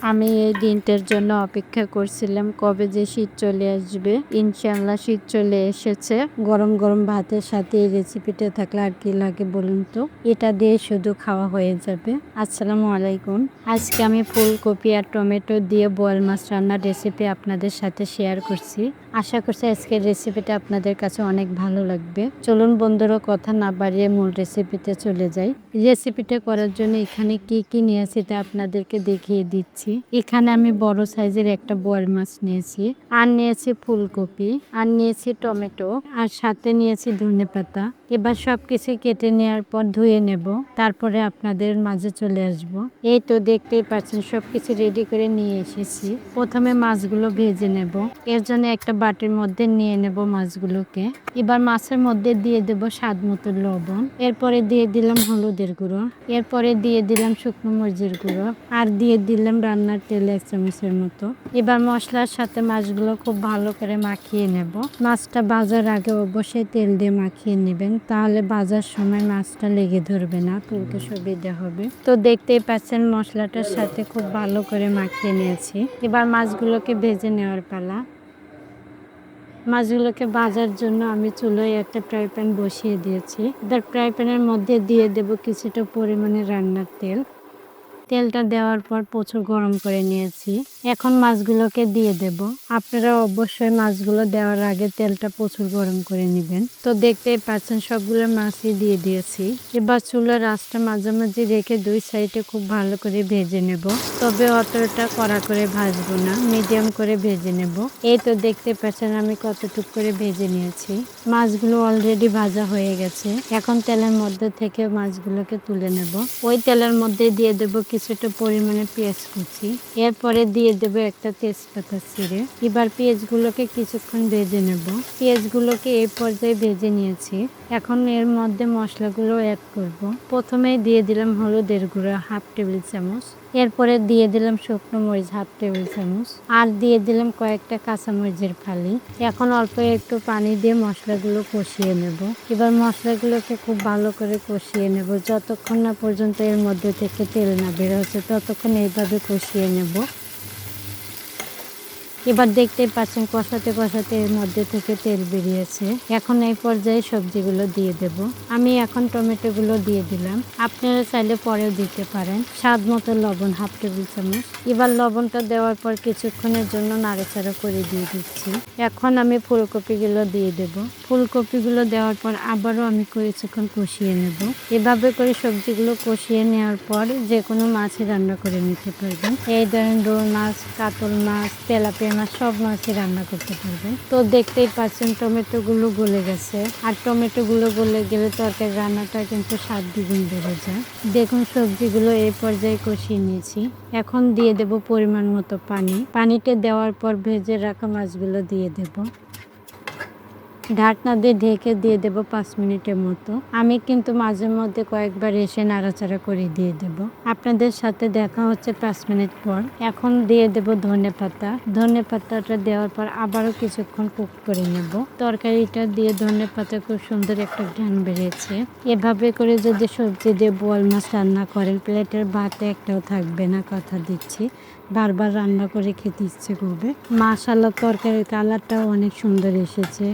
আমি এই দিনটার জন্য অপেক্ষা করছিলাম কবে যে শীত চলে আসবে। ইনশাআল্লাহ শীত চলে এসেছে। গরম গরম ভাতের সাথে এই রেসিপিটা থাকলে আর কি লাগে বলুন তো। এটা দিয়ে শুধু খাওয়া হয়ে যাবে। আসসালামু আলাইকুম। আজকে আমি ফুলকপি আর টমেটো দিয়ে বোয়াল মাছ রান্নার রেসিপি আপনাদের সাথে শেয়ার করছি। আশা করছি আজকের রেসিপিটা আপনাদের কাছে অনেক ভালো লাগবে। চলুন বন্ধুরা, কথা না বাড়িয়ে মূল রেসিপিতে চলে যাই। রেসিপিটা করার জন্য এখানে কি নিয়েছি তা আপনাদেরকে দেখিয়ে দিচ্ছি। এখানে আমি বড় সাইজের একটা বোয়াল মাছ নিয়েছি, আর নিয়েছি ফুলকপি, আর নিয়েছি টমেটো, আর সাথে নিয়েছি ধনেপাতা। এবার সবকিছু কেটে নেওয়ার পর ধুয়ে নেব, তারপরে আপনাদের মাঝে চলে আসব। এই তো দেখতেই পাচ্ছেন সবকিছু রেডি করে নিয়ে এসেছি। প্রথমে মাছগুলো ভেজে নেব। এর জন্য একটা বাটির মধ্যে নিয়ে নেব মাছগুলোকে। এবার মাছের মধ্যে দিয়ে দেব স্বাদ মতো লবণ, এরপরে দিয়ে দিলাম হলুদের গুঁড়ো, এরপরে দিয়ে দিলাম শুকনো মরিচের গুঁড়ো, আর দিয়ে দিলাম রান্নার তেল 1 চামচের মতো। এবার মশলার সাথে মাছগুলো খুব ভালো করে মাখিয়ে নেব। মাছটা ভাজার আগে অবশ্যই তেল দিয়ে মাখিয়ে নেবেন, তাহলে ভাজার সময় মাছটা লেগে ধরবে না, তুলতে সুবিধা হবে। তো দেখতেই পাচ্ছেন মশলাটার সাথে খুব ভালো করে মাখিয়ে নিয়েছি। এবার মাছগুলোকে ভেজে নেওয়ার পালা। মাছগুলোকে ভাজার জন্য আমি চুলোয় একটা ফ্রাই প্যান বসিয়ে দিয়েছি। এবার ফ্রাই প্যানের মধ্যে দিয়ে দেব কিছুটা পরিমাণে রান্নার তেল। তেলটা দেওয়ার পর প্রচুর গরম করে নিয়েছি। এখন মাছগুলোকে দিয়ে দেব। আপনারা অবশ্যই মাছগুলো দেওয়ার আগে তেলটা প্রচুর গরম করে নেবেন। তো দেখতেই পাচ্ছেন সবগুলো মাছই দিয়ে দিয়েছি। এবার চুলার আঁচটা মাঝামাঝি রেখে 2 সাইডে খুব ভালো করে ভেজে নেব। তবে অতটা কড়া করে ভাজবো না, মিডিয়াম করে ভেজে নেব। এই তো দেখতে পাচ্ছেন আমি কতটুকু করে ভেজে নিয়েছি। মাছগুলো অলরেডি ভাজা হয়ে গেছে। এখন তেলের মধ্যে থেকে মাছগুলোকে তুলে নেব। ওই তেলের মধ্যে দিয়ে দেব কিছুটা পরিমাণে পেঁয়াজ কুচি, এরপরে দিয়ে দেব একটা তেজপাতা ছিঁড়ে। এবার পেঁয়াজগুলোকে কিছুক্ষণ ভেজে নেব। পেঁয়াজগুলোকে এই পর্যায়ে ভেজে নিয়েছি। এখন এর মধ্যে মশলাগুলো অ্যাড করব। প্রথমেই দিয়ে দিলাম হলুদের গুঁড়ো 1/2 টেবিল চামচ, এরপরে দিয়ে দিলাম শুকনো মরিচ 1/2 টেবিল চামচ, আর দিয়ে দিলাম কয়েকটা কাঁচামরিচের ফালি। এখন অল্প একটু পানি দিয়ে মশলাগুলো কষিয়ে নেব। এবার মশলাগুলোকে খুব ভালো করে কষিয়ে নেব, যতক্ষণ না পর্যন্ত এর মধ্যে থেকে তেল না বের হচ্ছে ততক্ষণ এইভাবে কষিয়ে নেব। এবার দেখতেই পাচ্ছেন কষাতে কষাতে এর মধ্যে থেকে তেল বেরিয়েছে। এখন এই পর্যায়ে সবজিগুলো দিয়ে দেব। আমি এখন টমেটোগুলো দিয়ে দিলাম, আপনারা চাইলে পরেও দিতে পারেন। স্বাদ মতো লবণ 1/2 টেবিল চামচ। এবার লবণটা দেওয়ার পর কিছুক্ষণের জন্য নাড়াচাড়া করে দিয়ে দিচ্ছি। এখন আমি ফুলকপিগুলো দিয়ে দেব। ফুলকপিগুলো দেওয়ার পর আবারও আমি কিছুক্ষণ কষিয়ে নেব। এভাবে করে সবজিগুলো কষিয়ে নেওয়ার পর যে কোনো মাছই রান্না করে নিতে পারবেন। এই ধরেন রুই মাছ, কাতল মাছ, তেলাপিয়া মাছ, সব মাছই রান্না করতে পারবেন। তো দেখতেই পাচ্ছেন টমেটোগুলো গলে গেছে, আর টমেটোগুলো গলে গেলে তরকারি রান্নাটা কিন্তু স্বাদ দ্বিগুণ বেড়ে যায়। দেখুন সবজিগুলো এই পর্যায়ে কষিয়ে নিয়েছি। এখন দিয়ে দেব পরিমাণ মতো পানি। পানিতে দেওয়ার পর ভেজে রাখা মাছগুলো দিয়ে দেব। ঢাকনা দিয়ে ঢেকে দিয়ে দেব 5 মিনিটের মতো। আমি কিন্তু মাঝে মধ্যে কয়েকবার এসে নাড়াচাড়া করে দিয়ে দেব। আপনাদের সাথে দেখা হচ্ছে 5 মিনিট পর। এখন দিয়ে দেব ধনেপাতা। ধনেপাতাটা দেওয়ার পর আবারও কিছুক্ষণ কুক করে নেব। তরকারিটা দিয়ে ধনেপাতা খুব সুন্দর একটা ঘ্রাণ বেরিয়েছে। এভাবে করে যদি সবজি দিয়ে বোয়াল মাছ রান্না করেন, প্লেটের ভাতে একটাও থাকবে না, কথা দিচ্ছি। বারবার রান্না করে খেতে ইচ্ছে করবে। মাশাআল্লাহ, তরকারির কালারটাও অনেক সুন্দর এসেছে,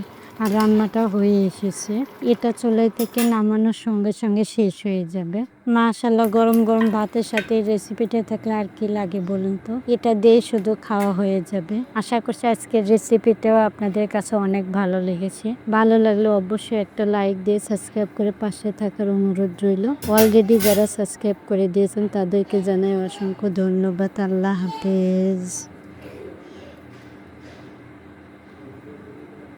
আর রান্নাটা হয়ে এসেছে। এটা চুলাই থেকে নামানোর সঙ্গে সঙ্গে শেষ হয়ে যাবে। মাশাআল্লাহ, গরম গরম ভাতের সাথে এই রেসিপিটা থাকলে আর কি লাগে বলুন তো। এটা দিয়ে শুধু খাওয়া হয়ে যাবে। আশা করছি আজকের রেসিপিটাও আপনাদের কাছে অনেক ভালো লেগেছে। ভালো লাগলে অবশ্যই একটা লাইক দিয়ে সাবস্ক্রাইব করে পাশে থাকার অনুরোধ রইল। অলরেডি যারা সাবস্ক্রাইব করে দিয়েছেন তাদেরকে জানাই অসংখ্য ধন্যবাদ। আল্লাহ হাফেজ।